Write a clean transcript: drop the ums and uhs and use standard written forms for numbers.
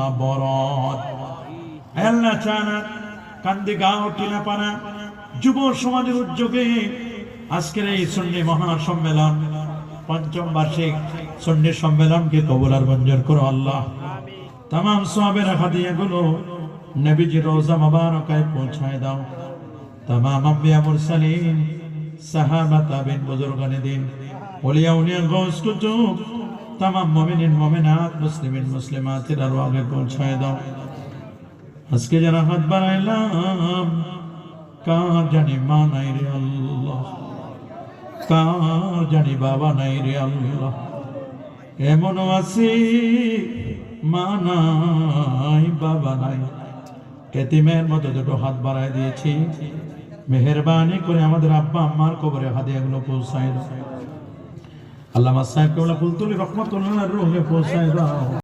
আল্লাহ বরদ। আল্লাহ চানা কান্দি গাঁও টিলাপাড়া যুব সমাজের উদ্যোগে আজকের এই সুন্নি মহাসম্মেলন, পঞ্চম বার্ষিক সুন্নি সম্মেলনকে কবুল আর মঞ্জুর করো আল্লাহ। तमाम সওয়াবের হাদিয়াগুলো নবীজির রওজা মুবারকায় পৌঁছায় দাও। तमाम अंबिया मुरसलीन साहाबा ताबीन बुजुर्गान दीन औलिया उलिया गौस कुतुब तमाम मुमिनिन मुमिनात मुस्लिमिन मुस्लिमातेर আরওয়াহে পৌঁছায় দাও। আজকে যারা হাত বাড়াইলাম কার জানি মা নাই রে আল্লাহ, কার জানি বাবা নাই রে আল্লাহ, এমনও আছে মা নাই বাবা নাই, এতিমের মতো দুটো হাত বাড়ায় দিয়েছি। মেহেরবানি করে আমাদের আব্বা আম্মার কবরে হাদিয়াগুলো পৌঁছায় দাও। আল্লামা সাহেব কেবলা ফুলতুলি রহমাতুল্লাহ রুহে পৌঁছায় দাও।